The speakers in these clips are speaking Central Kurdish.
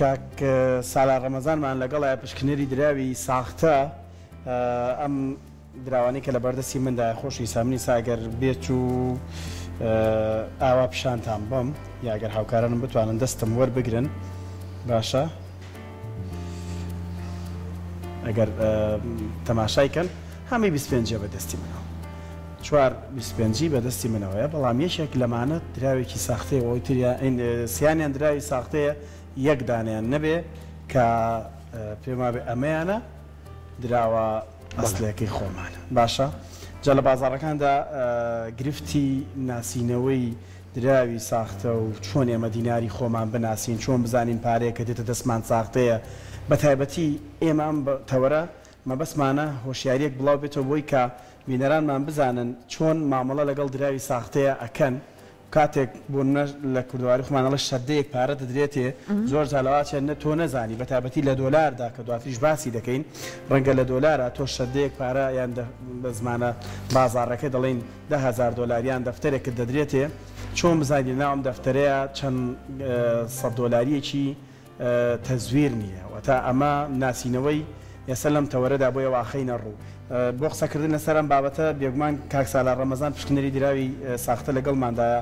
کاک سالا ڕەمەزانمان لەگەڵای پشکنێری دراوی ساختە ئەم دراوانی کە لە بەردەستی مندا خۆشی سامنی ساگەر بێت و ئاوا پیشانتان بم یاگەر هاوکارانم بتوانن دەستم وەربگرن باشە ئەگەر تەماشایکەن هەمووی 25 بەدەستی منەوە 4 بەدەستی منەوەیە بەڵام یەکێک لەمانە دراوێکی ساختەیە ئەوی تریان سییانیان دراوی ساختەیە یەک دانیان نەبێ کە پێما بێ ئەمەیانە دراوە ئەسلەکەی خۆمانە باشە جا لە بازاڕەکاندا گرفتی ناسینەوەی دراوی ساختە و چۆن ئێمە دیناری خۆمان بناسین چۆن بزانین پارەیە کە دێتە دەستمان ساختەیە بە تایبەتی ئێمە ئەم تەوەرە مەبەسمانە هۆشیاریەک بڵاو بێتەوە بۆی کە بینەرانمان بزانن چۆن مامەڵە لەگەڵ دراوی ساختەیە ئەکەن کاتێک بۆ لە کوردواری خۆمانەڵە شەردەیەک پارە دەدرێتێ زۆر جاڵەواتیان تۆ نەزانی بە تایبەتی لە دۆلاردا کە دواتریش باسی دەکەین ڕەنگە لە دۆلارە تۆ شەردەیەک پارە یان بە زمانە بازاڕەکەی دەڵێن 10,000 دۆلاریان دەفتەرێکت دەدرێتێ چۆن بزانین ناوم دەفتەرەیە چەند 100 دۆلاریەکی تەزویر نییە و تا ئەمە ناسینەوەی ئێستا لەم تەوەرەدا بۆیە واخەی نەڕوو بۆ قسەکردن لەسەر ئەم بابەتە بێگومان کاک سالا ڕەمەزان پشکنەری دراوی ساختە لەگەڵماندایە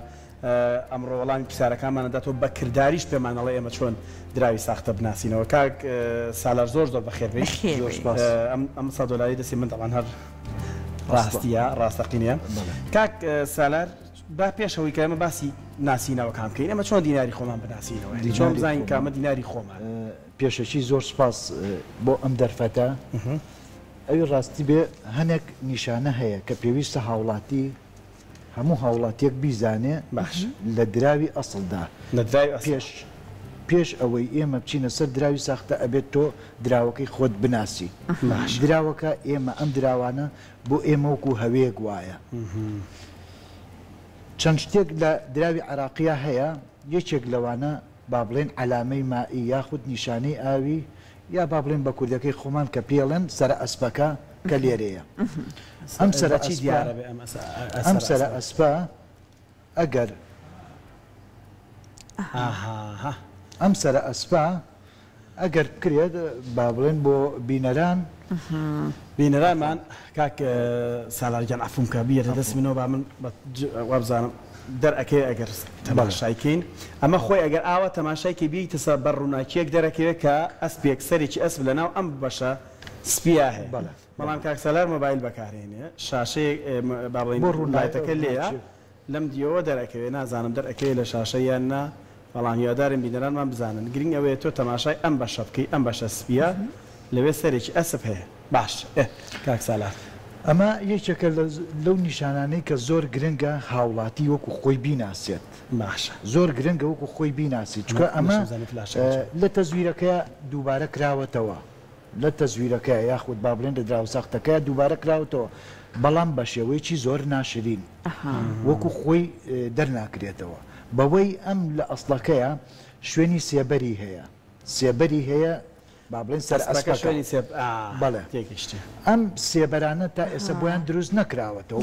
ئەمڕۆ وەڵامی پرسیارەکانمانەداتەوە بە کرداریش پێمانەڵێ ئێمە چۆن دراوی ساختە بناسینەوە کاک سالار زۆر بەخێربێت ئەم 100 دۆلاری دەستی من دەڵان هەر ڕاستیە ڕاستەقینە کاک سالار با پێشەوەی کە ئێمە باسی ناسینەوەکان بکەین ئەمە چۆن دیناری خۆمان بناسینەوە چۆن بزانین کامە دیناری خۆمان پێشەکی زۆر سپاس بۆ ئەم دەرفەتە ئەوی ڕاستی بێ هەنێک نیشانە هەیە کە پێویستە هاوڵاتی هەموو هاوڵاتیەک بیزانێ باش لە دراوی ئەسڵدا پێش ئەوەی ئێمە بچینە سەر دراوی ساختە ئەبێت تۆ دراوەکەی خۆت بناسی دراوەکە ئێمە ئەم دراوانە بۆ ئێمە وەکو هەوەیەک وایە چەند شتێک لە دراوی عراقیە هەیە یەکێک لەوانە با بڵێن عەلامەی مائی یاخود نیشانەی ئاوی یا با بڵێن بە کوردەکەی خۆمان کە پێڵێن سەرە ئەسپەکە کە لێرەیە ئەم سەرە ئەسپە ئەگەر ئەم سەرە ئەسپە ئەگەر بکرێت با بڵێن بۆ بینەرانمان کاک سالاریان عەفوم کە بیێتە دەست منەوە با من وابزانم دەرئەکەی ئەگەر تەماشایکەین ئەمە خۆی ئەگەر ئاوە تەماشایکە بیتە سەر بەر ڕووناکیەک دەرەکەوێت کە ئەسپێک سەرێکی ئەسب لەناو ئەم بەشە سپیا هەیە بەڵام کاک سالار مۆبایل بەکارهێنێ شاشەیە با بڵێن ڕوونایەتەکە لێیە لەم دیەوە دەرەکەوێت نازانم دەرەکەوێت لە شاشەیان نا بەڵام هیوادارم بینەرانمان بزانن گرنگ ئەوەیە تۆ تەماشای ئەم بەشە بکەی ئەم بەشە سپیا لەوێ سەرێکی ئەسب هەیە باش کاک سالار ئەمە یەکێکە لەو نیشانانەی کە زۆر گرنگە هاوڵاتی وەکو خۆی بیناسێت باشە زۆر گرنگە وەکو خۆی بیناسی چکە ئەمە لە تەزویرەکە دووبارە کراوەتەوە لە تەزویرەکە یاخود با بڵێن لە دراوە ساختەکە دووبارە کراوەتەوە بەڵام بە شێوەیەکی زۆر ناشرین وەکو خۆی دەرناکرێتەوە بەوەی ئەم لە ئەسڵەکەیە شوێنی سێبەری هەیە سێبەری هەیە با بڵێن سەر بەڵێ ئەم سێبەرانە تا ئێستا بۆیان دروست نەکراوەتەوە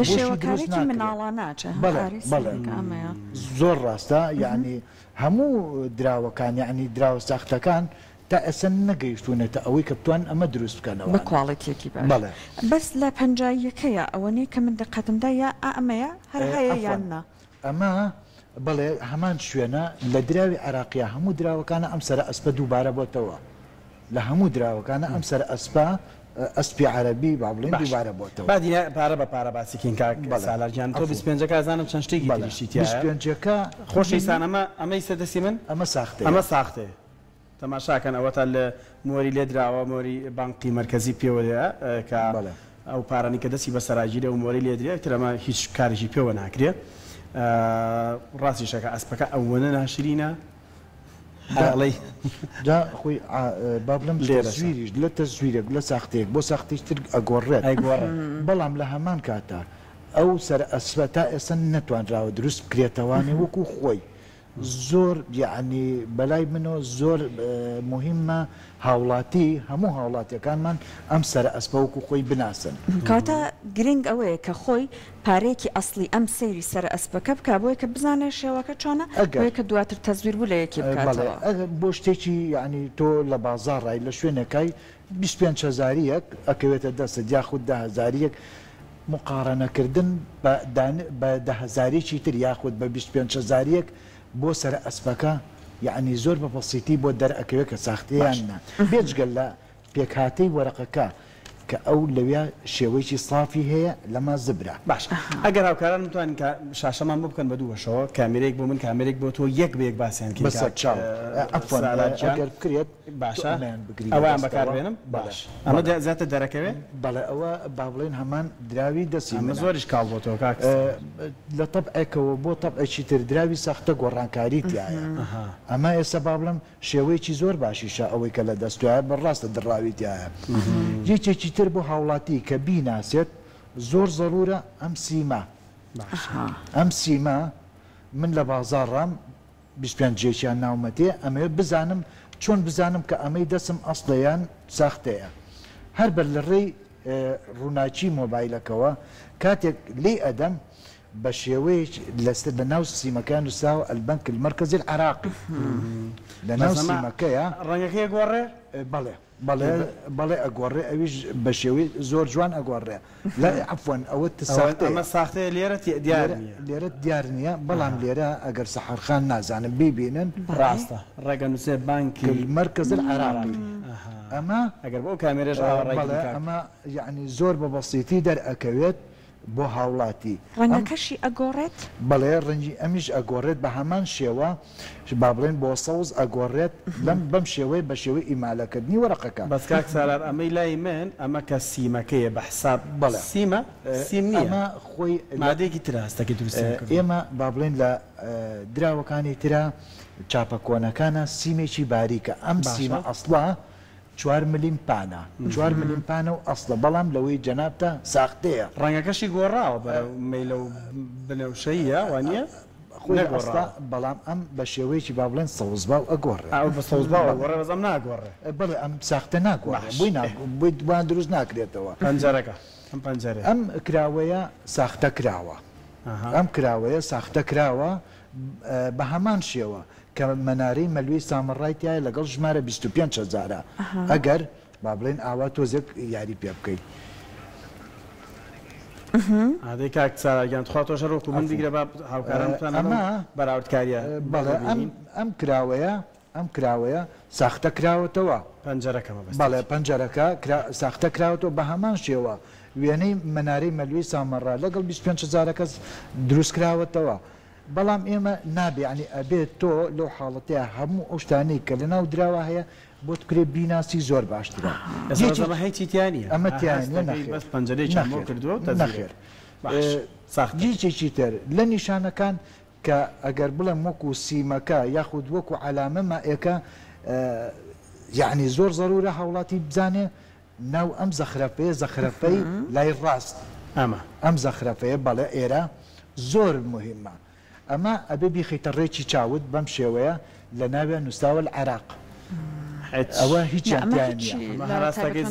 زۆر ڕاستە یعنی هەموو دراوەکان یعنی دراوە ساختەکان تا ئێستا نەگەیشتونێتە ئەوەی کە بتوان ئەمە دروست بکەنەوە بە کواڵیتێکی باش بەس لە پەنجاییەکەیە ئەوەنەی کە من دقەتمدا یا ئەمەیە هەر هەیە یاننا ئەمە بەڵێ هەمان شوێنە لە دراوی عراقیە هەموو دراوەکانە ئەم سەرە ئەسپە دووبارە بۆتەوە لە هەموو دراوەکانە ئەم سەر ئەسپا ئەسپی عەرەبی با بڵێن دووبارە بۆتەوە بعدی پارە بە پارە باسیکین کاک سالارجان تۆ 25 زانم چەند شتێکی دیریشتی 25ەکە خۆشەویستان ئەمەی سەدەسی من ئەمە ساختێ تەماشاکەن ئەوە تا لە مۆری لێ دراوە مۆری بانقی مرکزی پێوەیە کە ئەو پارانی کە دەستی بە سەراگیرە و مۆری لێ درێت ترەمە هیچ کارێکی پێوە ناکرێت ڕاستیشەکە ئەسپەکە ئەوەنە ناشرینە جا خۆی با بڵم لێرەزویریش لە تەزویرێک لە ساختەیەک بۆ ساختێکتر ئەگۆڕێت بەڵام لە هەمان کاتە ئەو سەر ئەسپە تا ئێستا نەتوانراوە دروست بکرێتەوانێ وەکو خۆی زۆر یعنی بەلای منەوە زۆر مهمە هاوڵاتی هەموو هاوڵاتیەکانمان ئەم سەر ئەسپەوەکو خۆی بناسن کاتە گرنگ ئەوەیە کە خۆی پارەیەکی ئەسلی ئەم سەیری سەر ئەسپەکە بکە بۆی کە بزانێت شێوەکە چۆنە بۆی کە دواتر تەزویر بوو لە یەکی بکاتەوە بۆ شتێکی یعنی تۆ لە بازار ڕای لە شوێنەکەی 25,000 ئەکەوێتە دەستت یاخود 10,000 مقارنەکردن بە 10,000 تر یاخود بە 25,000 بۆ سەر ئەسپەکە یعنی زۆر بە بەسیتی بۆ دەرئەکەوێت کە ساختەیانە بێجگەل لە پێکهاتەی وەرەقەکە کە ئەو لەوێ شێوەیەکی سافی هەیە لەمە زبرە باش ئەگەر هاوکاران بتوانین شاشەمان بکەن بە دووەشەوە کامێرێک بۆ من کامێرێک بۆ تۆ یەک بە یەک باسییان ئەگەر بکرێت باشە ئەویان بەکاربێنم باش ئەمە زیاتر دەرەکەوێت بەڵێ ئەوە با بڵێن هەمان دراوی دەسی زۆریش کاڵ بۆ تۆ کاک لە تەبعێکەوە بۆ تەبعێکی تر دراوی ساختە گۆڕانکاری تایە ئەمە ئێستا با بڵم شێوەیەکی زۆر باشیشە ئەوەی کە لە دەستوایە بەڕاستە دڕاوی تایە یەکێکی تر بۆ هاوڵاتی کە بیناسێت زۆر زەرورە ئەم سیمە ئەم سیمە من لە بازاڕام 25 ناومەتێ ئەمێ بزانم چۆن بزانم کە ئەمەی دەسم ئەسڵەیان ساختەیە هەر بەر لە ڕێی ڕووناچی مۆبایلەکەەوە کاتێک لێ ئەدەم بە شێوەیە لەستر لە ناو سیمەکان وساوە ئەلبەنک المەرکەزی العراقی لە ناو سیمەکەیە ڕەنگەکەی گۆڕێ بەڵێ ئەگۆڕێ ئەویش بە شێوەی زۆر جوان ئەگۆڕێ لە ئەفۆن ئەوە ئەمە ساختەیە لێرە لێرە دیار نییە بەڵام لێرە ئەگەر سەحەرخان نازانم ببینن ڕاستە ڕێگە نووسێ بانکی المەرکەز العراقی ئەمە ئەگەر بۆ کامێرەش ئەمە یعنی زۆر بە بەسیتی دەرئەکەوێت بۆ هاوڵاتی ڕەنگەکەشی ئەگۆڕێت بەڵێ ڕەنگی ئەمیش ئەگۆڕێت بە هەمان شێوە با بڵێن بۆ سەوز ئەگۆڕێت لەم بەم شێوەیە بە شێوەی ئیمالەکردنی وەرەقەکە بەس کاک سالار ئەمەی لای من ئەمە کە سیمەکەیە بە حساب بەڵێ سیمە سیم نییە ئەمە خۆی مادێکی تراستەکە دروست ئێمە با بڵێن لە دراوەکانی ترا چاپە کۆنەکانە سیمێکی باریکە ئەم سیمە ئەسڵا 4 ملیم پانە 4 ملیم پانە و ئەسڵە بەڵام لەوەی جەنابتە ساختەیە ڕەنگەکەشی گۆڕاوە بە مەیلە و بنەوشەیە وانە بەڵام ئەم بە شێوەیەکی با بڵێن سەوزبا و ئەگۆڕێ بە سەوزباوە گۆڕێ بەزەم ناگۆڕێ بڵێ ئەم ساختە ناگۆڕێ بووی دوان دروست ناکرێتەوە پەنجەرەکە پەنجەرە ئەم کراوەیە ساختە کراوە ئەم کراوەیە ساختە کراوە بە هەمان شێوە کە مەنارەی مەلوی سامەڕایتیایە لەگەڵ ژمارە 25,000 ئەگەر با بڵێن ئاوا تۆزێک یاری پێ بکەیت ئادەی کاک چالاگیان خوا تۆشە ڕۆکو من دیگرە هاوکاران ئەمە بەراوردکاریە بەڵێ ئەم کراوەیە ساختە کراوەتەوە پەنجەرەکەمە بەڵێ پەنجەرەکە ساختە کراوەتەوە بە هەمان شێوە وێنەی مەنارەی مەلوی سامەڕا لەگەڵ 25,000 کەس دروست کراوەتەوە بەڵام ئێمە نابێ ینی ئەبێت تۆ لەو حاڵەتەیە هەموو ئەو شتانەی کە لە ناو دراوە هەیە بۆ تکرێ بیناسی زۆر باشترە ئەمە پەنجەرێکی کردووە نەخێر جیچێکی تر لە نیشانەکان کە ئەگەر بڵێم وەکو سیمەکە یاخود وەکو عەلامە مائەکە یعنی زۆر زەرورە هاوڵاتی بزانێ ناو ئەم زەخرەفەی لای ڕاست ئەم زەخرەفەیە بەڵێ ئێرە زۆر مهمە ئەمە ئەبێ بیخیتە ڕێکی چاوت بەم شێوەیە لە ناوێ نووساوە العێراق ئەوە هیچیان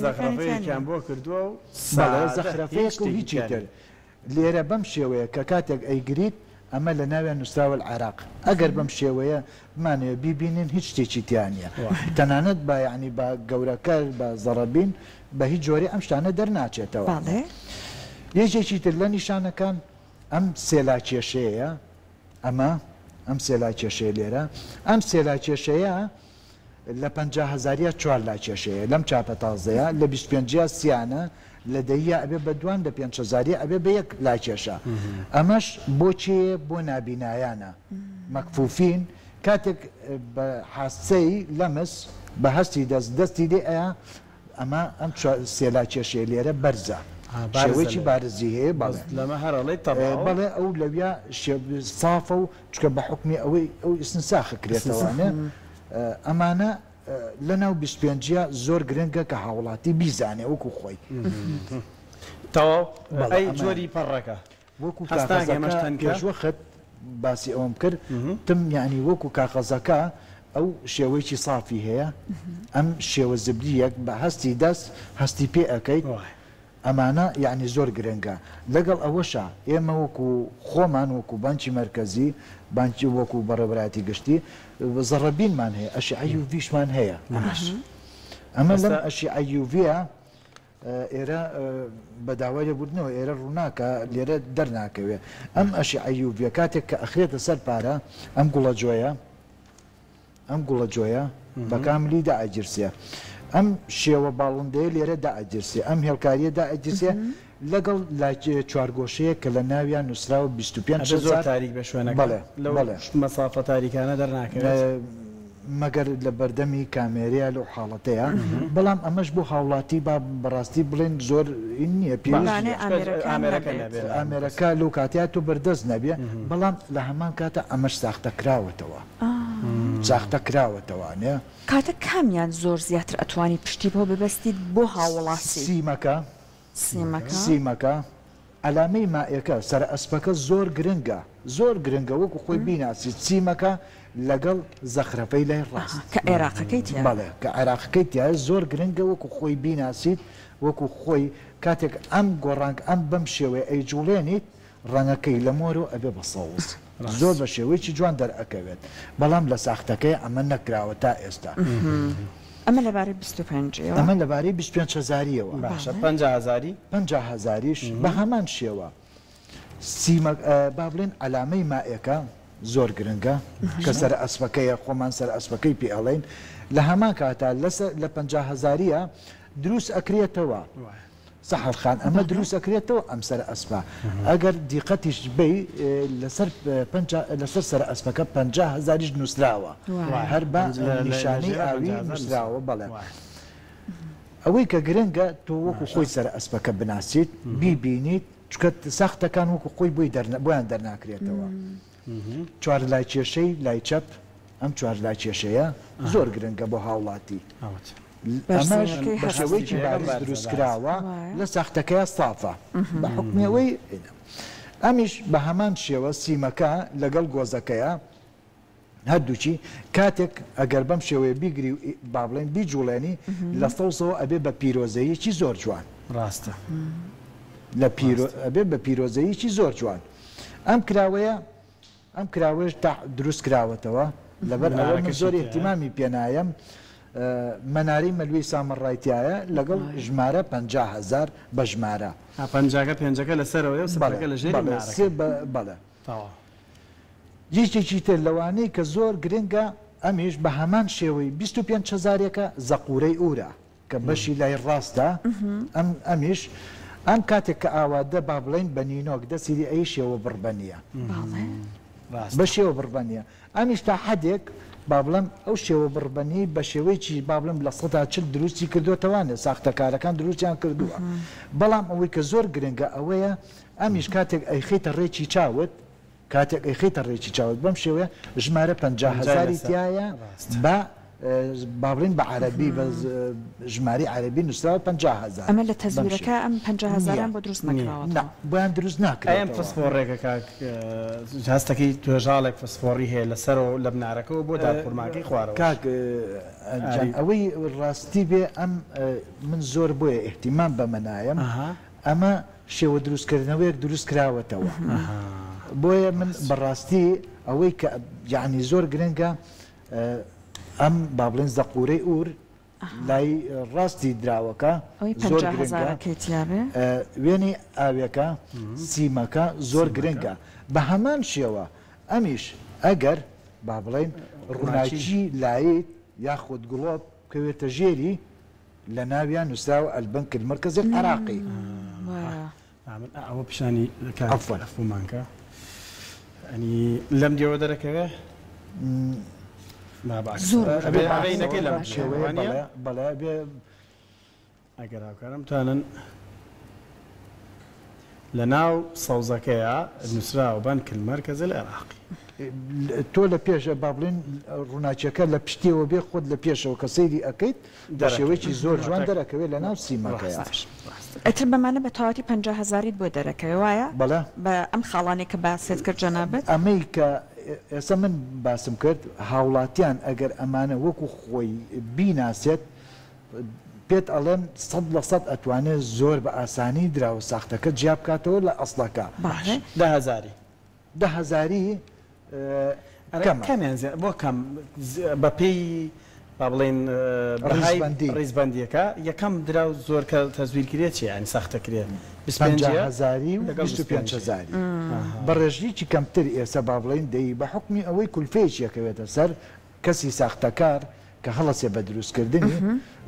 زەخرەفەیەکیان بۆ کردووە و زەخرەفەیەک و هیچی تر لێرە بەم شێوەیە کە کاتێک ئەیگریت ئەمە لە ناوێ نووساوە العێراق ئەگەر بەم شێوەیە بمانەوە بیبینین هیچ شتێکی تیانە تەنانەت بە یعنی بە گەورەکە بە زەڕەبین بە هیچ جۆری ئەم شتانە دەرناچێتەوە یەکێکی تر لە نیشانەکان ئەم سێلاکێشەیە ئەم سێلاکێشەیە لێرە ئەم سێلاکێشەیە لە 50,000 4 لاکێشەیە لەم چاپە تازەیە لە 25 سیانە لە دەیە ئەبێ بە دوان لە 5,000 ئەبێ بە یەک لاکێشە ئەمەش بۆچێ بۆ نابینایانە مەکفوفین کاتێک بە حاسەی لەمس بە هەستی دەستی لێ ئەیە ئەمە ئەم سێلاکێشەیە لێرە بەرزە شێوەیەکی بارزی هەیە لەمە هەرڵی بەڵێ ئەو لەویا سافە و چکە بە حکمی ئەوەی ئەو ئیسنساخ کرێتەوانێ ئەمانە لە ناو 25 زۆر گرنگە کە هاوڵاتی بیزانێ وەکو خۆی تەواو ئەی جۆری پەڕەکە وەکو پێشوەخت باسی ئەوم کرد تم یعنی وەکو کاغەزەکە ئەو شێوەیەکی صافی هەیە ئەم شێوە زبلیەک بە هەستی دەست هەستی پێ ئەەکەیت ئەمانە یعنی زۆر گرنگە لەگەڵ ئەوەشە ئێمە وەکو خۆمان وەکو بانکی مرکزی بانکی وەکو بەڕێوەبەتی گشتی زەڕەبینمان هەیە ئەشعەی UVشمان هەیە ئەمە لەم ئەشعەی UVە ئێرە بەداوای لێبوردنەوە ئێرە ڕووناکە لێرە دەرناکەوێ ئەم ئەشعەی UV کاتێک کە ئەخرێتە سەر پارە ئەم گوڵە جۆیە بەکاملی دائەگیرسێ ئەم شێوە باڵندەیە لێرە دائەگیرسێ ئەم هێڵکاریە دائەگیرسێ لەگەڵ چوارگۆشەیە کە لە ناویان نووسراوە 25 زۆر تاریک بە شوێنەکە مەسافە تاریکانە دەرناکەوێت مەگەر لە بەردەمی کامێرەیە لەو حاڵەتەیە بەڵام ئەمەش بۆ هاوڵاتی با بەڕاستی بڵێن زۆر نییە ئامێرەکە لەو کاتیا تۆ بەردەست نەبێ بەڵام لە هەمان کاتە ئەمەش ساختە کراوەتەوە ساختە کراوەتەوانێ کاتە کامیان زۆر زیاتر ئەتوانی پشتی بۆ ببەستیت بۆ هاوڵاتی سیمەکە ئەلامەی مائەکە سەر ئەسپەکە زۆر گرنگە وەکو خۆی بیناسی سیمەکە لەگەڵ زەخرەفەی لای ڕاست کە عێراقەکەیت بەڵێ کە عێراقەکەی تیا زۆر گرنگە وەکو خۆی بیناسیت وەکو خۆی کاتێک ئەم گۆڕانگ ئەم بەم شێوەیە ئەی جوڵێنیت ڕەنەکەی لە مۆرۆ ئەبێ بە سەوز زۆر بە شێوەیەکی جوان دەرئەکەوێت بەڵام لە ساختەکەی ئەمە نەکراوە تا ئێستا ئەمە لەبارەی 25 ئەمە لەبارەی 25,000ەوە 50,000یش بە هەمان شێوە با بڵێن ئەلامەی مائەکە زۆر گرنگە کە سەر ئەسپەکەیە خۆمان سەر ئەسپەکەی پێ ئەڵێن لە هەمان کاتا لە 50,000ە دروست ئەکرێتەوە سەحەڵخان ئەمە دروست ئەکرێتەوە ئەم سەر ئەسپا ئەگەر دیقەتیش بی لەسەر سەر ئەسپەکە 50,000یش نووسراوە هەر بە نیشانەی ئاوی نووسراوە بەڵێ ئەوەی کە گرنگە تۆ وەکو خۆی سەر ئەسپەکە بناسیت بیبینیت چکە ساختەکان وەکو خۆی بۆیان دەرناکرێتەوە چوار لای کێشەی لای چەپ ئەم چوار لای کێشەیە زۆر گرنگە بۆ هاوڵاتی ئەمەش بە شێوەیەکی بارز دروستکراوە لە ساختەکەی سافە بە حکمەوەی ئەمیش بە هەمان شێوە سیمەکە لەگەڵ گۆزەکەیە هەردووچی کاتێک ئەگەر بەم شێوەیە بیگری و با بڵێن بیجوڵێنی لە سەوسەوە ئەبێ بە پیرۆزەیەکی زۆر جوان ڕاستە ئەبێ بە پیرۆزەیەکی زۆر جوان ئەم کراوەش تا دروست کراوەتەوە لەبەر ئەوە من زۆر احتیمامی پێنایم مەناری مەلوی سامەڕایتیایە لەگەڵ ژمارە 50,000 بە ژمارە پێنجەکە لەسەرەوەی سەرەکە لە ژێر بەڵێ هیچێکی تر لەوانەیە کە زۆر گرنگە ئەمیش بە هەمان شێوەی 25,000ەکە زەقورەی ئورە کە بەشی لای ڕاستە ئەمیش ئەم کاتێک کە ئاوادە با بڵێن بە نینۆک دەسیری ئەی شێوە بڕبەنیە بە شێوە بڕبەنیە ئەمیش تا حەدێک با بڵێم ئەو شێوە بڕبەنی بە شێوەیەکی با بڵێم لە 140 دروستی کردوتەوانێت ساختەکارەکان دروستیان کردووە بەڵام ئەوەی کە زۆر گرنگە ئەوەیە ئەمیش کاتێک ئەیخیتە ڕێکی چاوت کاتێک ئەیخیتە ڕێکی چاوت بەم شێوەیە ژمارە 50,000 تایە بە با بڵێن بە عەرەبی بە ژماری عەرەبی نووسراوە 50,000 ئەمە لە تەزویرەکە ئەم 50,000 بۆ دروست نەکراوە بۆیان دروست ناکرێت ئەم فسفۆڕێکە کاک هەستەکەی توێژاڵێک فسفۆڕی هەیە لەسەرەوە لە بنارەکەەوە بۆ داخورماکەی خوارەوە کاک ئەوەی ڕاستی بێ ئەم من زۆر بۆیە احتیمام بەمەنایم ئەمە شێوە دروستکردنەوەیەک دروست کراوەتەوە بۆیە من بەڕاستی ئەوەی کە یعنی زۆر گرنگە ئەم با بڵێن زەقورەی ئور لای ڕاستی دراوەکە زۆر گرنگە وێنەی ئاوێکە سیمەکە زۆر گرنگە بە هەمان شێوە ئەمیش ئەگەر با بڵێن ڕووناکی لایت یاخود گوڵۆب کەوێتە ژێری لە ناویان نووسراوە ئەلبەنک المەرکەزی عێراقی ئەوە پیشانی فومانکە ئەنی لەم دیەوە دەرەکەوێ ئەبێینەکەی لەم شێوەیە بەڵێ بێ ئەگەر هاوکارم تانن لە ناو سەوزەکەیە نووسراوە بانک المەرکەز العێراقی. تۆ لە پێش با بڵێن ڕووناچیەکە لە پشتیەوە بێ خۆت لە پێشەوە کە سەیری ئەەکەیت بە شێوەیەکی زۆر جوان دەرەکەوێت لە ناو سیمەکەیە. ئەتر بەمانە بە تەواتی 50,000 بۆ دەرەکەوێ وایە بەڵێ بە ئەم خاڵانێک کە باسێت کرد جەنابەت ئەمەی کە ئێستا من باسم کرد هاوڵاتیان ئەگەر ئەمانە وەکو خۆی بیناسێت پێت ئەڵێن 100% ئەتوانێت زۆر بە ئاسانی دراوە ساختەکە جیا بکاتەوە لە ئەسڵەکە 10,000 کەمیان بۆ کەم بە پێی با بڵێن ڕیزبندیەکە یەکەم دراو زۆر کە تەزویرکرێت چی ینی ساختەکرێت 25,000 بەڕێژیی کەمتر ئێستا با بڵێن دەی بە حکمی ئەوەی کولفەیەکەوێتە سەر کەسی ساختەکار کە هەڵەسێ بە دروستکردنی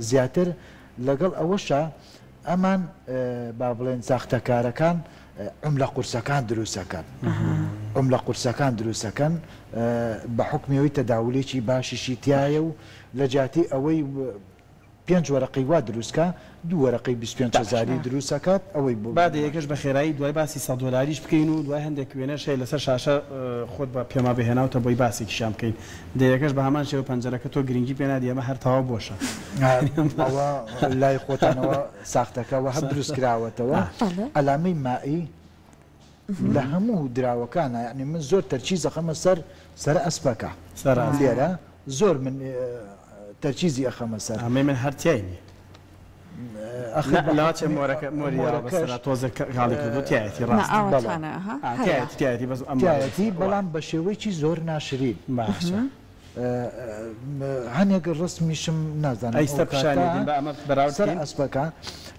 زیاتر لەگەڵ ئەوەشە ئەمان با بڵێن ساختەکارەکان عملە قورسەکان دروستەکەن عملە قورسەکان دروستەکەن بە حکمیەوەی تەداولێکی باشیشی تایە و لە جاتی ئەوەی 5 وەرەقەی وا دروستکە 2 وەرەقەی 25,000 دروستەکات ئەوەی بۆ با یەکەش بە خێرایی دوای باسی $100 بکەین و دوای هەندێک وێنەشەی لەسەر شاشە خۆت بە پێما بهێناوتە بۆی باسێکی شام بکەین دەیەکەش بە هەمان شێوە پەنجەرەکە تۆ گرنگی پێنادی ئەمە هەر تەواو بۆشە ئەوە لای خۆتانەوە ساختەکەەوە هەم دروست کراوەتەوە ئەلامەی مائی لە هەموو دراوەکانە یعنی من زۆر تەرچیز ئەخەمە سەر ئەسپەکە لێرە زۆر من تەرچیزی ئەخەمە سەر ئەمە من هەرتیایینی لاچێ مۆرەکە تۆزە غاڵی کردو تایەتی ڕاستیەتی بەڵام بە شێوەیەکی زۆر ناشرین هەنێک ڕستمیشم نازانم ئەیستا پیشانی سەر ئەسپەکە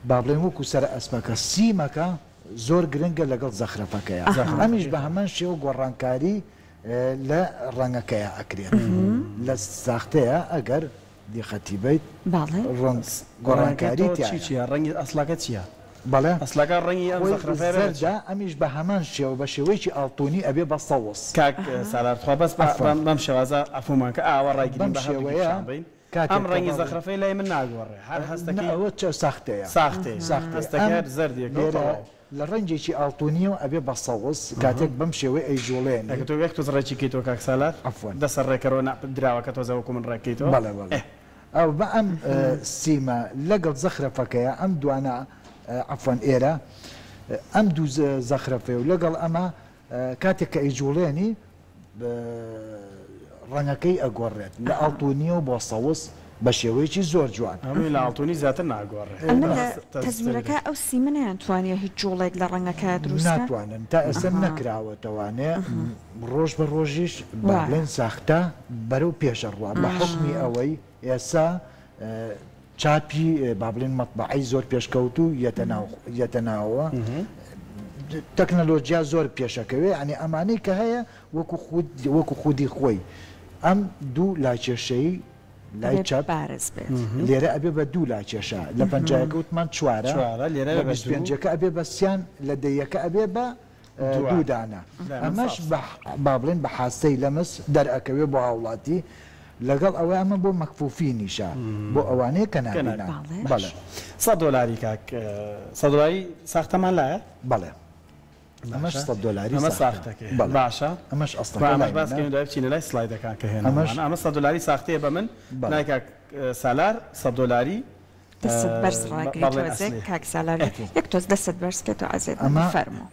با بڵێن وەکو سەر ئەسپەکە سیمەکە زۆر گرنگە لەگەڵ زەخرەفەکەیە ئەمیش بە هەمان شێوە گۆڕانکاری لە ڕەنگەکەیە ئەکرێت لە ساختەیە ئەگەر دیخەتی بیت گۆڕانکاری ڕەنگی ئەسلاکە چییە؟ بەڵێ ئەسلاکە ڕەنگی ئەمزەخرەفەردا ئەمیش بە هەمان شێوە بە شێوەیەکی ئاڵتونی ئەبێ بە سەوس کاک سالارخوا بەس بەم شێوازە ئەفومانکە ئاوە ڕایگرین بە شێوەیە ئەم ڕەنگی زەخرەفەی لای من ناگۆڕێ هەر هەستەکە ئەوە چ ساختەیە هەستەکە زەردیەکە لە ڕەنجێکی ئاڵتونیەوە ئەبێ بە سەوس کاتێک بەم شێوەی ئەیژۆڵێن تۆ وەک تۆ ڕێکی کەیتەوە کاک سالار دەسەر ڕێکەرەوە دراوەکە تۆزەوەکو من ڕێکیتەوە ئەو بە ئەم سیمە لەگەڵ زەخرەفەکەیە ئەم دوانە عفوان ئێرە ئەم دوو زەخرەفێ و لەگەڵ ئەمە کاتێک کە ئەیجوڵێنی ڕەنگەکەی ئەگۆڕێت لە ئاڵتونیەوە بۆ سەوس بە شێوەیەکی زۆر جوان لە ئاڵتونی زیاتر ناگۆڕێت تەزویرەکە ئەو سیمەیان توانێت هیچ جوڵێک لە ڕەنگەکە دروست ناتوانن تا ئەسم نەکراوەتەوانێ ڕۆژ بە ڕۆژیش بەڵێن ساختە بەرەو پێشەڕوا بە حکمی ئەوەی ئێستا چاپی با بڵێن مەطبعی زۆر پێشکەوت و یەتەناوە تەکنەلۆژیا زۆر پێشەکەوێ ئەنی ئەمانەی کە هەیە وەکو خودی خۆی ئەم دوو لاکێشەی لای چاپ لێرە ئەبێ بە دوو لاکێشە لە پەنجایەکە وتمان چوارە لە 25ەکە ئەبێ بەسییان لە دەیەکە ئەبێ بە دوودانە ئەمەش با بڵێن بە حاستەی لەمەس دەرئەکەوێ بۆ هاوڵاتی لەگەڵ ئەوە ئەمە بۆ مەکفوفی نیشە بۆ ئەوانەیە کە نابینە $100 کاک $100 ساختەمان لایە؟ بەڵێ ئەمەش $100 ئەمە ساختەکە باشە ئەمەش ئەسڵ باسکەین دوای بچینە لای سلایدەکان کە هێنا ئەمە $100 ساختەیە بە من نایکاک سالار $100 کاک سالاری یەک تۆز دەست بەرزکێتەوە ئازێت فەرموو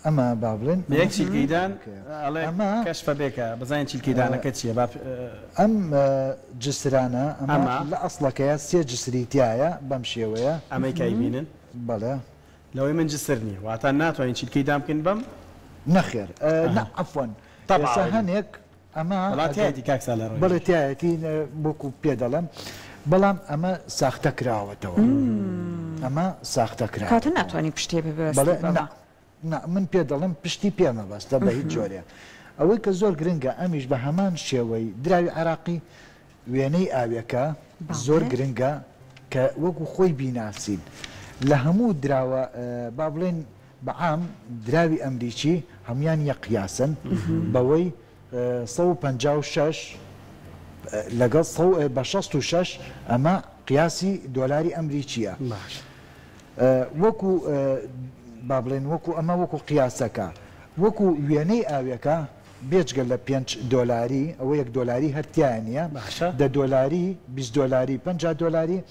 ئەمە با بڵێن یەک چیلکەیدان ئەمە کەشفە بێکە بزانین چیلکەیدانەکە چییە ئەم جسرانە ئەمە لە ئەسڵەکەیە سێ جسریتیایە بەم شێوەیە ئەمەی کایبینن بەڵێ لەوەی من جسر نییە واتە ناتوانین چیلکەیدان بکەین بەم نەخێر عەفوەن هەنێک ئەمە کاک سالار بەڵێتایەتی بۆکو پێ دەڵێم بەڵام ئەمە ساختە کراوەتەوە ئەمە ساختە کرا کاتە ناتوانانی پشتێ ببێت من پێ دەڵم پشتی پێمەبەستە بە هیچ جۆرێ ئەوەی کە زۆر گرنگە ئەمیش بە هەمان شێوەی دراوی عراقی وێنەی ئاویەکە زۆر گرنگە کە وەکو خۆی بیناسین لە هەموو دراوە با بڵێن بەعام دراوی ئەمریکی هەمویان یەقیاسن بەوەی 156 لەگەڵ بە 66 ئەمە قیاسی دۆلاری ئەمریکیە وەکو با بڵێن وەکو ئەمە وەکو قیاسەکە وەکو وێنەی ئاویەکە بێجگە لە $5 ئەوە $1 هەرتیان نیە $10 $20 $50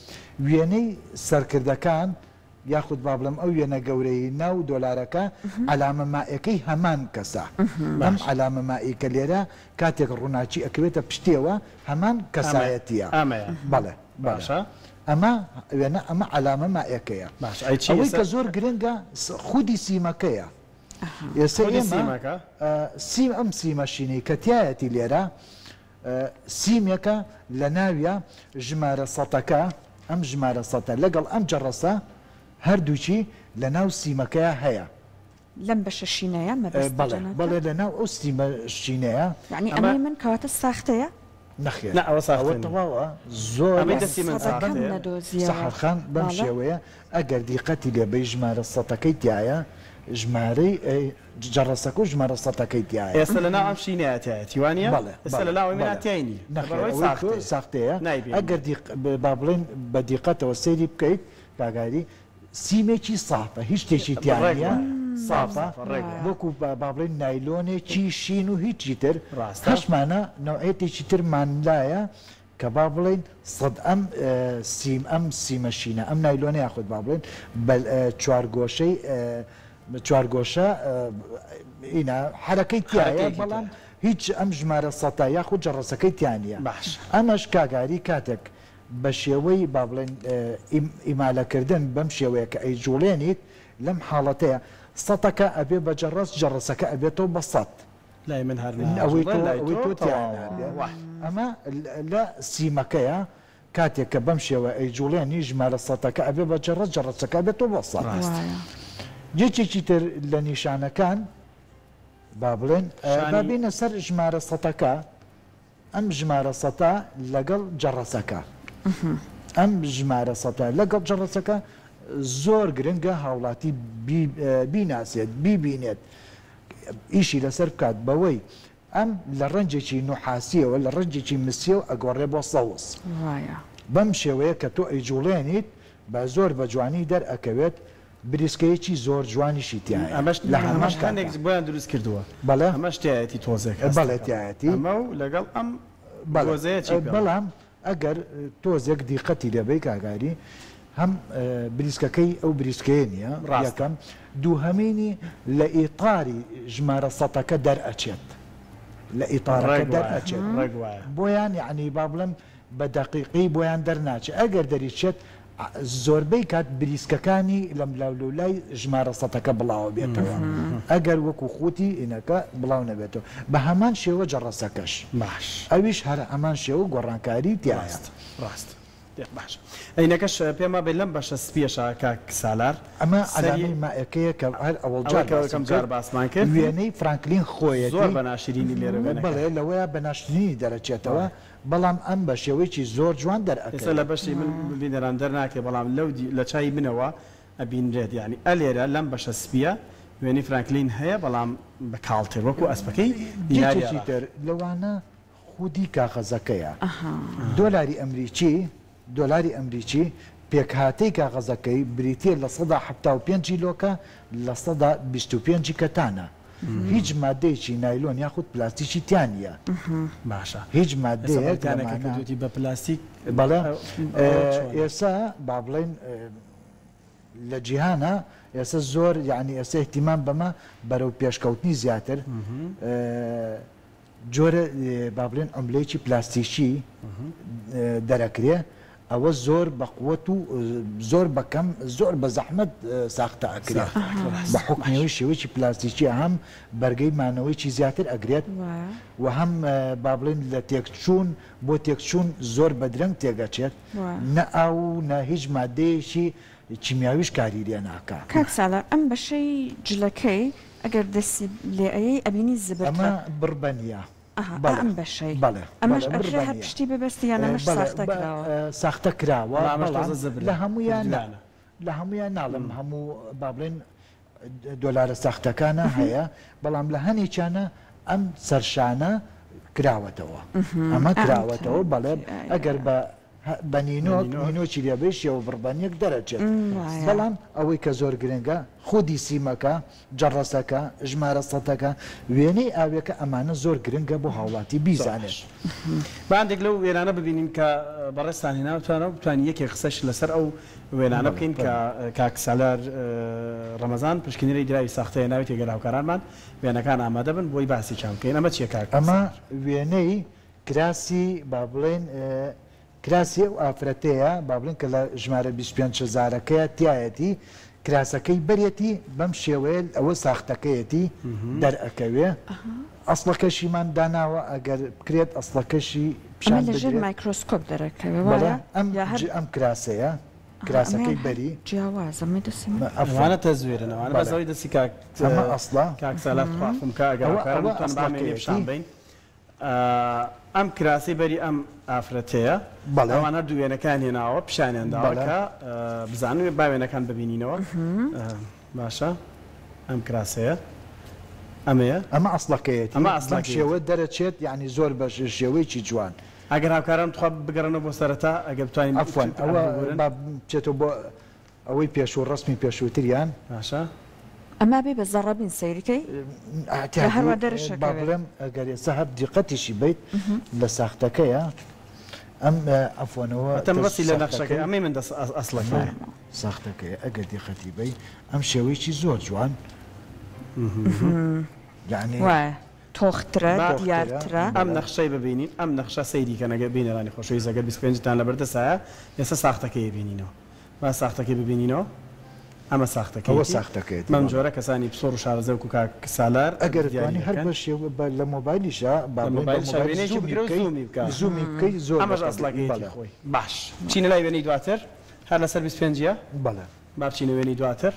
وێنەی سەرکردەکان یاخود با بڵێم ئەو وێنە گەورەی ناو دۆلارەکە علامە مائەکەی هەمان کەسە ئەم علامە مائی کە لێرە کاتێک ڕووناچی ئەکەوێتە پشتێوە هەمان کەسایەتیە بەڵێ باشە ئەمە وێنە ئەمە علامە مائەکەیە ئەوەی کە زۆر گرنگە خودی سیمەکەیە ئێستا سیم ئەم سیمەشینەی کە تایەتی لێرە سیمێکە لە ناویە ژمارە سەدەکە ئەم ژمارە سەدە لەگەڵ ئەم جەڕەسە هەردووچی لە ناو سیمەکەیە هەیە لەم بەشە شینەیە بەڵێ لە ناو ئەو سیمە شینەیە یعنی ئەمەی من کەواتە ساختەیە نەخێر ئەوە تەواوە زۆر سەحەرخان بەم شێوەیە ئەگەر دیقەتی لێبەی ژمارە سەدەکەی تایە ژمارەی جەڕەسەکە و ژمارە سەدەکەی تایە ئێستا لە ناو ئەم شینەیەتی وانە ئێستا لە ناوی مناتیانی ساختەیە ئەگەر با بڵێن بە دیقەتەوە سەیری بکەیت کاگاری سیمێکی سافە هیچ شتێکی تیانە سافە وەکو با بڵێن نایلۆنێکی شین و هیچی تر هەشمانە نوعەتێکی ترمانلایە کە با بڵێن سەد ئەم سیمەشینە ئەم نایلۆنە یاخود با بڵێن چوارگۆشە حرەکەی تایە بەڵام هیچ ئەم ژمارە سەدە یاخود جەڕەسەکەی تیانە ئەمەش کاگاری کاتێک بە شێوەی با بڵێن ئیمالەکردن بەم شێوەیە کە ئەی جوڵێنیت لەم حاڵەتەیە سەدەکە ئەبێ بە جەڕەسەکە ئەبێتەوە بە سەد لای من ئەوەی تۆ ئەمە لە سیمەکەیە کاتێک کە بەم شێوە ئەی جوڵێنی ژمارە سەدەکە ئەبێ بە جەڕەسەکە بێتەوە بە سەد جێکێکی تر لە نیشانەکان با بڵێن بابینە سەر ژمارە سەدەکە ئەم ژمارە سەدە لەگەڵ جەڕەسەکە ئەم ژمارە سەدە لەگەڵ جەڕەسەکە زۆر گرنگە هاوڵاتی بیناسێت بیبینێت ئیشی لەسەر بکات بەوەی ئەم لە ڕەنجێکی نوحاسیەوە لە ڕەنجێکی مسیە و ئەگۆڕێ بۆ سەوس بەم شێوەیە کە تۆ ئەیجوڵێنیت بە زۆر بە جوانی دەرئەکەوێت بریسکەیەکی زۆر جوانیشی تیایە ئەمەش لە هەمەشکانێک بۆیان دروست کردووە بەڵێ هەمەشتایەتی تۆزێک بەڵێتیایەتی ئەمە و لەگەڵ ئەم بەڵام ئەگەر تۆزێک دیقەتی دەبەی کاگاری هەم بریسکەکەی ئەو بریسکەیە نییە ڕاستەکەم دووهەمینی لە ئیطاری ژمارە سەدەکە دەرئەچێت لە ئیطارەکە دەرئەچێت بۆیان یعنی با بڵێم بە دەقیقی بۆیان دەرناچێت ئەگەر دەریچێت زۆربەی کات بریسکەکانی لەم لاولای ژمارە سەدەکە بڵاو بێتەوە ئەگەر وەکو خوتی ئینەکە بڵاو نەبێتەوە بە هەمان شێوە جەڕەسەکەش باش ئەویش هەر هەمان شێوە گۆڕانکاری تایە ڕاست باش ئەینەکەش پێما بێ لەم بەشە سپێشە کاک سالار ئەمە ئەلامی مائەکەیە کە هەر ئەوەڵجارکەم جار باسمان کرد وێنەی فرانکلین خۆیەتی زۆر بەناشرینی لێرە بڵێ لەوەیە بەناشرینی دەرەچێتەوە بەڵام ئەم بە شێوەیەکی زۆر جوان دەرئەکەوێت لە بەشی من بینەران دەرناکێ بەڵام لە چای منەوە ئەبینرێت یعنی ئەلێرە لەم بەشە سپیە وێنی فرانکلین هەیە بەڵام بە کاڵتر وەکو ئەسپەکەی دیارێکی تر لەوانە خودی کاغەزەکەیە دۆلاری ئەمریکی پێکهاتەی کاغەزەکەی بریتە لە 175 لۆکە لە 125 کەتانە هیچ مادەیەکی نایلۆن یاخود پلاستیکی تیانە باشە هیچ مادەیەکەتی بە پلاستیک بەڵێ ئێستا با بڵێن لە جیهانە ئێستا زۆر یعنی ئێستا احتیمام بەمە بەرەو پێشکەوتنی زیاتر جۆرە با بڵێن ئەملەیەکی پلاستیکی دەرەکرێ ئەوە زۆر بەقوت و زۆر بەکەم زۆر بە زەحمەت ساختە ئەکرێت بە حکمەوەی شێوەیەکی پلاستیکی هەم بەرگەی مانەوەیکی زیاتر ئەگرێت و هەم با بڵێن لە تێکچوون بۆ تێکچوون زۆر بەدرەنگ تێگەچێت نە ئاو نە هیچ مادەیەکی کیمیاویش کاری لێ ناکات کاک سالار ئەم بەشەی جلەکەی ئەگەر دەستی لێ ئەیەی ئەبینی زبرە ئەمە بڕبەنیە ئەم بەشەی ئەمەش ئەگرێ هەر پشتی ببەستی یان ئەمەش ساختە کراوە لە هەمویان ناڵم هەموو با بڵێن دۆلارە ساختەکانە هەیە بەڵام لە هەنێکیانە ئەم سەرشانە کراوەتەوە ئەمە کراوەتەوە بەڵێ ئەگەر بە بەنینۆکی لێبێ شێوە بڕبانیەک دەرەچێت بەڵام ئەوەی کە زۆر گرنگە خودی سیمەکە جەڕەسەکە ژمارە سەدەکە وێنەی ئاوێکە ئەمانە زۆر گرنگە بۆ هاوڵاتی بیزانێت باندێک لەو وێرانە ببینین کە بەڕێستان هێناوتوانە بتوانین یەکێک قسەش لەسەر ئەو وێنانە بکەین کە کاکسالار ڕەمەزان پشکنیری دراوی ساختەیە ناوێت تێگەر هاوکارانمان وێنەکان ئامادە بن بۆی باسی چام بکەین ئەمە چیە کاک ئەمە وێنەی کراسی با بڵێن کراسی ئەو ئافرەتەیە با بڵێن کە لە ژمارە 25,000ەکەیە تایەتی کراسەکەی بەرێتی بەم شێوەیە ئەوە ساختەکەیەتی دەرئەکەوێ ئەسڵەکەشیمان داناوە ئەگەر بکرێت ئەسڵەکەشی پیشان لەژێر مایکرۆسکۆپ دەرەکەوێ ئەم کراسەیە کراسەکەی بەری جیاوازەمە ئەوانە تەزوێرنەوەوانە بەزەوەی دەستی ئەمە ئەسڵا کاکسالات خواخمکە ئەگەڕ پیشان بین ئەم کراسی بەری ئەم ئافرەتەیە ئەوانە دوێنەکان هێناوە پیشانیانداوەکە بزانوێ باوێنەکان ببینینەوە باشە ئەم کراسەیە ئەمەیە ئەمە ئەسڵەکەیەت ئەمە ئەسڵ شێوە دەرەچێت یعنی زۆر بەش شێوەیەکی جوان ئەگەر هاوکاران تخوا بگەڕنەوە بۆ سەرەتا ئەگەر بتوانین ئەفوان ئەوە بچێتەوە بۆ ئەوەی پێشوو ڕسمی پێشووتریان باشە ئەما بێ بە زەڕەبین سەیرکەی هەروە دەرەشەکە بڵێم ئەگەر ئێستا هەر دیقەتیشی بیت لە ساختەکەیە ئەم ئەفۆنەوە تەمڕستی لە نەخشەکەی ئەمەی من دەست ئەسڵەکەی ساختەکەی ئەگەر دیقەتی بی ئەم شێوەیەکی زۆر جوان یعنی تۆخترە دیارترە ئەم نەخشەی ببینین ئەم نەخشە سەیری کە نەگە بینەرانی خۆشەویست ئەگەر 25تان لەبەردەسایە ئێستا ساختەکەی بینینەوە با ساختەکەی ببینینەوە ئەمە ساختەکەی مەم جۆرە کەسانی پسۆر و شارەزە و کوکاک سالار ئەگەر توانی هەر بە شێوە لە مۆبایلیشە زوومی بکەیت زۆر ئەمەش ئەسڵەکەی خۆی باش چینە لای وێنەی دواتر هەر لەسەر 25 بەڵێ بابچینە وێنەی دواتر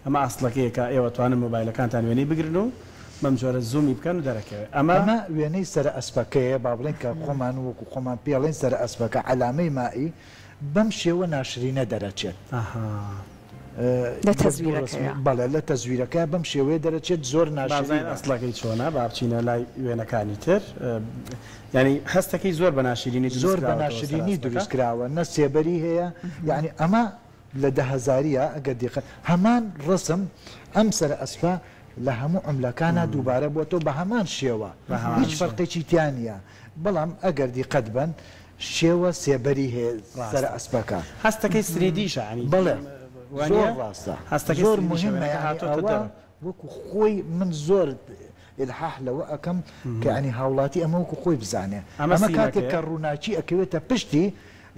ئەمە ئەسڵەکەیە کە ئێوە توانن مۆبایلەکانتان وێنەی بگرن و مەم جۆرە زوومی بکەن و دەرەکەوێت ئەمە وێنەی سەر ئەسپەکەیە با بڵێن کە خۆمان وەکو خۆمان پێڵێن سەر ئەسپەکە عەلامەی مائی بەم شێوە ناشرینە دەرەچێت بەڵێ لە تەزویرەکە بەم شێوەیە دەرەچێت زۆر ناشرین ئەسڵەکەی چۆنە با بچینە لای وێنەکانی تر ینی هەستەکەی زۆر بە ناشرینی زۆر بە ناشرینی دروستکراوە نە سێبەری هەیە یعنی ئەمە لە 10,000ە ئەگەر دیقە هەمان ڕسم ئەم سەر ئەسپا لە هەموو ئەملاکانە دووبارە بۆتەوە بە هەمان شێوە هیچ فەرقێکی تیانە بەڵام ئەگەر دیقەت بن شێوە سێبەری هەیە سەر ئەسپەکە هەستەکەی سرێدیشانی بڵێ زۆر ڕاستە زۆر مهمە وەکو خۆی من زۆر الحاح لەوە ئەەکەم کە ینی هاوڵاتی ئەمە وەکو خۆی بزانێ ئەمە کاتێک کە ڕووناچی ئەکەوێتە پشتی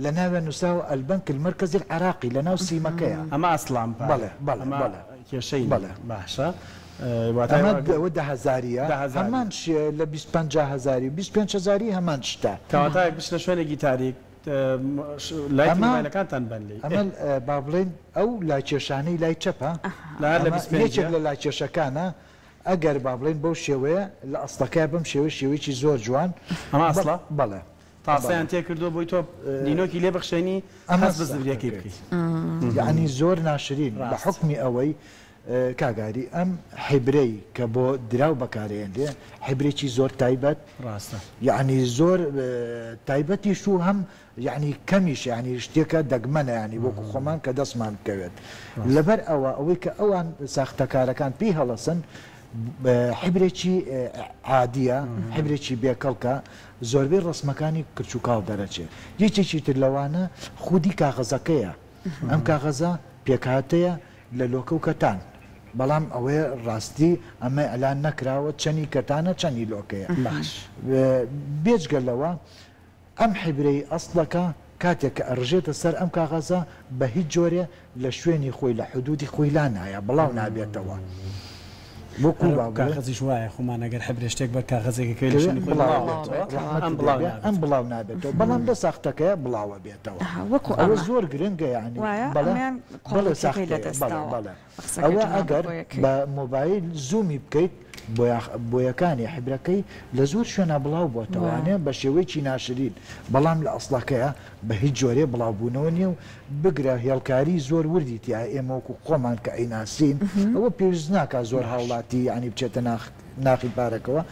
لە ناوێ نووساوە ئەلبەنک المەرکەزی العراقی لە ناو سیمەکەیە ئەمە ئەسلام بەڵێ بەڵێ کێشەی بەڵێ باشە ئەوە 10,000ە هەمان لە 25,000 25,000 هەمان شتە کەواتە بچنە شوێنێکی تاریک لای مۆبایلەکانتان بنلی ئەمە با بڵێن ئەو لای کێشانەی لای چەپە یەکێک لە لای کێشەکانە ئەگەر با بڵێن بەو شێوەیە لە ئەسڵەکە بەم شێوەیەکی زۆر جوان ئەمە ئەسڵە بەڵێ تاسەیان تێ کردو بۆی تۆ نینۆکی لێ بەخشێنی ئەمە بزریەکەی بکەیت یعنی زۆر ناشرین بە حکمی ئەوەی کاگاری ئەم حیبرەی کە بۆ دراو بەکارێنێ حیبرێکی زۆر تایبەت ڕاستە یعنی زۆر تایبەتیش و هەم یعنی کەمیش ینی شتێکە دەگمەنە ینی وەکو خۆمان کە دەستمان بکەوێت لەبەر ئەوەی کە ئەوان ساختەکارەکان پێی هەڵەسن حیبرێکی عادیە حیبرێکی بێکەڵکە زۆربەی ڕسمەکانی کرچووکاو دەرەچێت یەکێکی تر لەوانە خودی کاغەزەکەیە ئەم کاغەزە پێکهاتەیە لە لۆکە و کەتان بەڵام ئەوەیە ڕاستی ئەمە ئەلان نەکراوە چەنی کەتانە چەنی لۆکەیە باش بێجگەلەوە ئەم حیبرەی ئەسڵەکە کاتێک کە ئەڕژێتە سەر ئەم کاغەزە بە هیچ جۆرێ لە شوێنی خۆی لە حدودی خۆی لا نایە بڵاو نابێتەوە وەکو کاغەزیش وایە خۆمان ئەگەر حیبرێ شتێک بەر کاغەزێکی ئەم بڵاو نابێتەوە بەڵام لە ساختەکەی بڵاوە بێتەوە ئەوە زۆر گرنگە یعنی بەڵێ ئەوە ئەگەر بە مۆبایل زوومی بکەیت بۆیەکانی حیبرەکەی لە زۆر شوێنە بڵاو بۆتەوانێ بە شێوەیەکی ناشرین بەڵام لە ئەسڵەکەیە بە هیچ جۆرێ بڵاوبوونەوە نییە و بگرە هێڵکاری زۆر وردی تیا ئێمە وەکو خۆمان کە ئەیناسین ئەوە پێویست ناکە زۆر هاوڵاتی ینی بچێتە ناخی پارەکەوە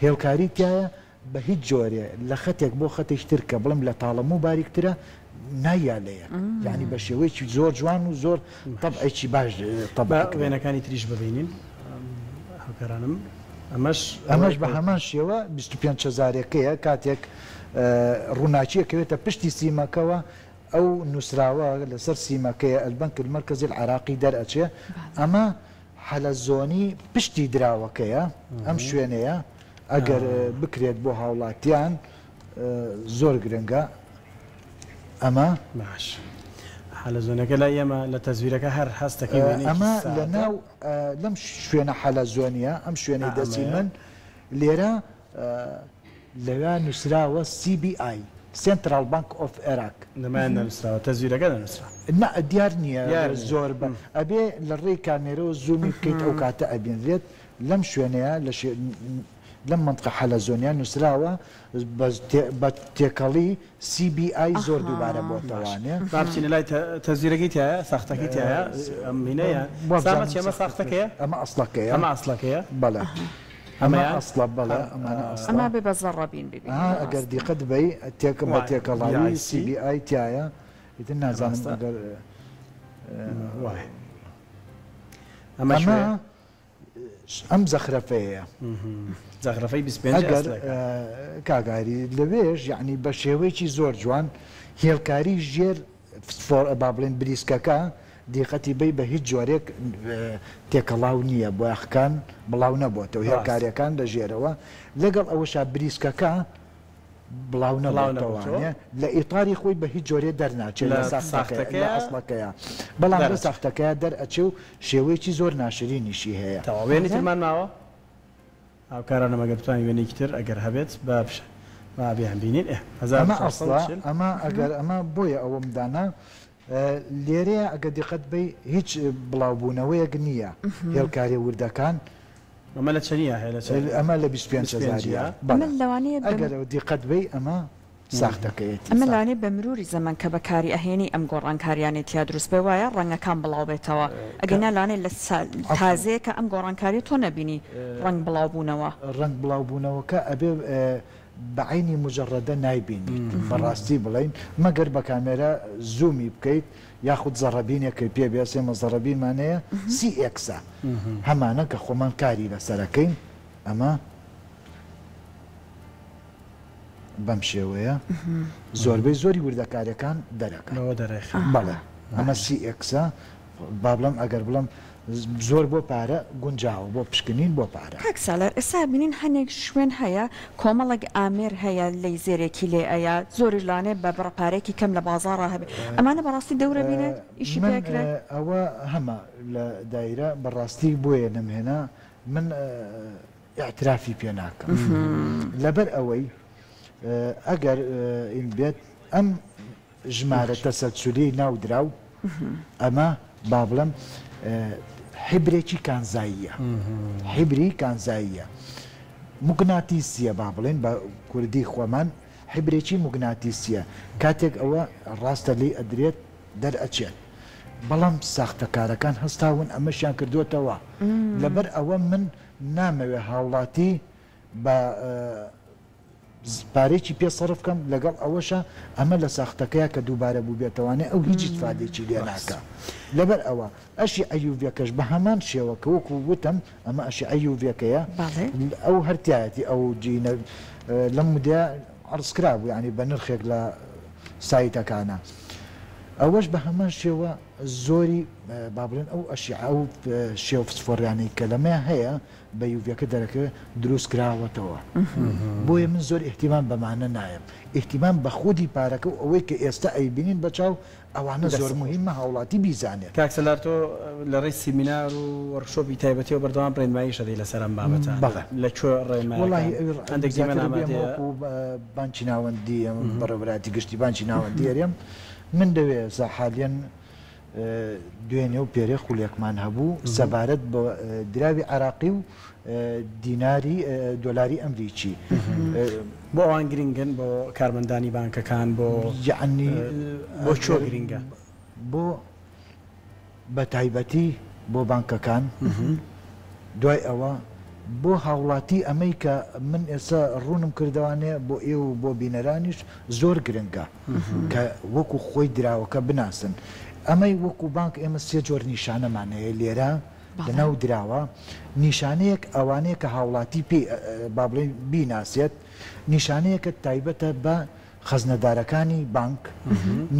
هێڵکاری تایە بە هیچ جۆرێ لە خەتێک بۆ خەتێکتر کە بڵم لە تاڵەمە و باریکترە نایالەیە یعنی بە شێوەیەکی زۆر جوان و زۆر تەبعێکی باش وێنەکانی تریش ببینین هاوکارانم ئەمەش بە هەمان شێوە 25,000ەکەیە کاتێک ڕووناچیەکەوێتە پشتی سیمەکەەوە ئەو نووسراوە لەسەر سیمەکەیە ئەلبەنک المەرکەزی العراقی دەرئەچێ ئەمە حەلەزۆنی پشتی دراوەکەیە ئەم شوێنەیە ئەگەر بکرێت بۆ هاوڵاتیان زۆر گرنگە ئەمە باش حەلەزۆنەکە لای ئێمە لە تەزویرەکە هەر هەستەکەی ئەمە لە ناو لەم شوێنە حەلەزۆنیە ئەم شوێنەی دەستی من لێرە لەوێ نووسراوە CBI Central Bank of Iraq نەمایان نەنووسراوە تەزویرەکە دەنووسرا دیار نییە زۆر بە ئەبێ لە ڕێی کامێرەوە زوومی بکەیت ئەو کاتە ئەبینرێت لەم شوێنەیە لەم منطقە حەلەزۆنیان نووسراوە بە تێکەڵی CBI زۆر دووبارە بۆتەوانێ بابچینە لای تەزویرەکەی تایە ساختەکەی تایە ئەم مینەیە ئەمە ساختەکەیە ئەمە ئەسڵەکەیە ئەمە ئەسڵەکەیە بەڵێ ئەمە ئەسڵە بەڵێ ئەمە بێ بە زەڕەبین ببین ئەگەر دیقەت بەی تێکم بە تێکەڵاوی CBI تایە ئیتر نازانم ئەگەر ئەمە ئەم زەخرەفەیە زەخرەفەی 25 ئەگەر کاگاری لەوێژ یعنی بە شێوەیەکی زۆر جوان هێڵکاری ژێر با بڵێن بریسکەکە دیقەتی بی بە هیچ جۆرێک تێکەڵاو نییە بۆ یاخکان بڵاو نەبووەوە هێڵکاریەکان لە ژێرەوە لەگەڵ ئەوەشا بریسکەکە بڵاو نەڵاوانێ لە ئیتاری خۆی بە هیچ جۆرێ دەرناچێت لە ساختەکەی ئەسڵەکەیە بەڵام لە ساختەکەیە دەرئەچێ و شێوەیەکی زۆر ناشرینیشی هەیە وێنی ترمان ماوە هاوکارانە مەگەر بتوانین وێنێکی تر ئەگەر هەبێت بابیان بینین ئەمە ئەگەر ئەمە بۆیە ئەوەم دانا لێرەیە ئەگە دیقەت بی هیچ بڵاوبوونەوەیەک نییە هێڵکاری وردەکان ئەمە لە چەنیە ئەمە لە 25,000 ئەگەر دیقەت بی ئەمە ساختەکەیەتی ئەمە لانێ بە مروری زەمان کە بەکاری ئەهێنی ئەم گۆڕانکاریانێت یا دروست بێ وایە ڕەنگەکان بڵاو بێتەوە ئەگەنا لانێ لە تازەیە کە ئەم گۆڕانکاری تۆ نەبینی ڕنگ بڵاوبوونەوە ڕنگ بڵاوبوونەوەکە ئەبێ بەعینی مجرڕەدە نایبینیت بەڕاستی بڵین مەگەر بە کامێرە زوومی بکەیت یاخود زەڕەبینێکی پێ بێسێمە زەڕەبینمانەیە CXە هەمانە کە خۆمان کاری لەسەرەکەین ئەمە بەم شێوەیە زۆربەی زۆری وردەکاریەکان دەرەکەن بەڵێ ئەمە CXە با بڵم ئەگەر بڵم زۆر بۆ پارە گونجاوە بۆ پشکنین بۆ پارە کاکساڵەر ئێستا بینین هەنێک شوێن هەیە کۆمەڵک ئامێر هەیە لەی زێرێکی لێ ئەیە زۆری لانێ بە بڕپارێکی کەم لە بازاڕە هەبێ ئەمانە بەڕاستی دەورە بینێت ئیشی پێکرێت ئەوە هەمە لە دایرە بەڕاستی بۆیە نەمهێنا من اعترافی پێ ناکەم لەبەر ئەوەی ئەگەر ئین بێت ئەم ژمارە تەسەلسولی ناودراو ئەمە با بڵم حیبرێکی کانزاییە حیبری کانزاییە موگناتیسیە با بڵێن بە کوردی خۆمان حیبرێکی موگناتیسیە کاتێک ئەوە ڕاستە لی ئەدرێت دەرئەچێت بەڵام ساختەکارەکان هەستاون ئەمەشیان کردوێتەوە لەبەر ئەوە من نامەوێ هاوڵاتی بە پارێکی پێ سەرف بکەم لەگەڵ ئەوەشە ئەمە لە ساختەکەیە کە دووبارە بوو بێتەوانێ ئەو هیچ فادێکی لێ ناکە لەبەر ئەوە ئەشی ئەیوڤەکەش بە هەمان شێوە کە وەکو وتم ئەمە ئەشی ئەیوڤەکەیە ئەو هەرتایەتی ئەو جینە لەم مدە عرضکرا بوو ینی بە نرخێک لە سایتەکانە ئەوەش بە هەمان شێوە زۆری با بڵێن ئەو ئەشی ئەو شێو فسفۆریانی کە لەمە هەیە بە یوڤەکە دەرەکە دروست کراوەتەوە بۆیە من زۆر احتیمام بەمانە نایم احتیمام بە خودی پارەکە و ئەوەی کە ئێستا ئەیبینین بەچاو ئەوانە زۆر مهمە هاوڵاتی بیزانێت کاکسەلار تۆ لە ڕێی سیمینار و وەرکشۆپی تایبەتیەوە بەردەوام ڕێنمایی شەدەی لەسەرم بابەتە لەکوێ ڕێنمایی بانکی ناوەندی بەڕێوەبەتی گشتی بانکی ناوەندی هەرێم من دەوێت زاحالیان دوێنێ و پێرێ خولێکمان هەبوو سەبارەت بە دراوی عراقی و دیناری دۆلاری ئەمریکی بۆ ئەوان گرنگن بۆ کارمەندانی بانکەکان بۆ یعنی بۆ چۆ گرنگە بۆ بە تایبەتی بۆ بانکەکان دوای ئەوە بۆ هاوڵاتی ئەمەی کە من ئێستا ڕوونم کردوانێ بۆ ئێوە بۆ بینەرانیش زۆر گرنگە کە وەکو خۆی دراوەکە بناسن ئەمەی وەکو بانک ئێمە سێ جۆر نیشانەمانەیە لێرە لەناو دراوە نیشانەیەک ئەوانەیە کە هاوڵاتی پێی با بڵێن بیناسێت نیشانەیەکە تایبەتە بە خەزنەدارەکانی بانک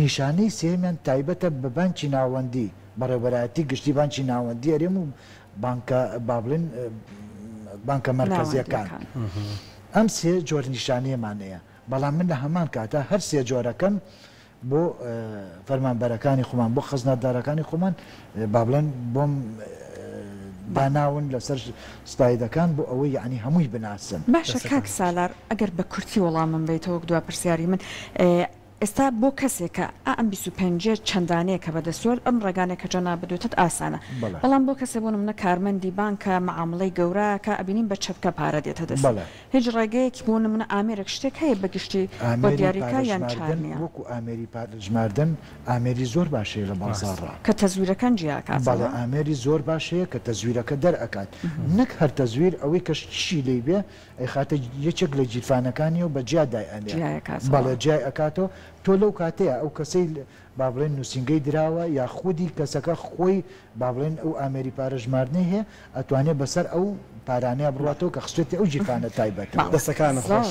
نیشانەی سێمیان تایبەتە بە بانکی ناوەندی بەڕێوەبەرایەتی گشتی بانکی ناوەندی ئەرێم و بانکە با بڵێن بانکە مەرکەزیەکان ئەم سێ جۆر نیشانەیەمانەیە بەڵام من لە هەمان کاتە هەر سێ جۆرەکەم بۆ فەرمانبەرەکانی خۆمان بۆ خەزنەدارەکانی خۆمان با بڵێن بۆم داناون لەسەر سلایدەکان بۆ ئەوەی یعنی هەمووی بناسن باشە کاک سالار ئەگەر بە کورتی وەڵامم بێتەوە دوا پرسیاری من ئێستا بۆ کەسێکە ئەم 25 چەندانەیە کە بەدەستۆر ئەم ڕێگانێکە جەنا بدوێتت ئاسانە بەڵام بۆ کەسێ بۆ منە کارمەندی بانکە معاملەی گەورە کە ئەبینین بە چەپکە پارە دێتە دەست هیچ ڕێگەیەکی بۆ منە ئامێرێک شتێک هەیە بەگشتی بۆ دیاریکە یان چارنیە وەکو ئامێری پارێژماردن ئامێری زۆر باشەیە لە بازاڕە کە تەزویرەکان جیاکات بەڵێ ئامێری زۆر باشەیە کە تەزویرەکە دەرئەکات نەک هەر تەزویر ئەوەی کە چی لێ بێ ئەی خاتە یەکێک لە جیرفانەکانی و بە جیادای ئەنێ بەڵێ جیای ئەکاتەوە تۆ لەو کاتەیە ئەو کەسەی با بڵێن نووسنگەی دراوە یا خودی کەسەکە خۆی با بڵێن ئەو ئامێری پارێژماردنی هەیە ئەتوانێت بەسەر ئەو پارانەیە بڕاتەوە کە خستێتی ئەو جیرفانە تایبەت دەستەکانە خۆش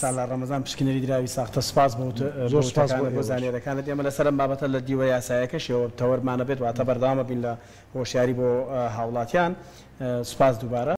ساڵ ڕەمەزان پشکنەری دراوی ساختە سپاس بۆ زۆر سپاس بۆ زانێرەکانت ئێمە لەسەر بابەتە لە دیوە یاسایەکەشەوە تەوەرمانە بێت واتە بەردەوامە بین لە هۆشیاری بۆ هاوڵاتیان سپاس دووبارە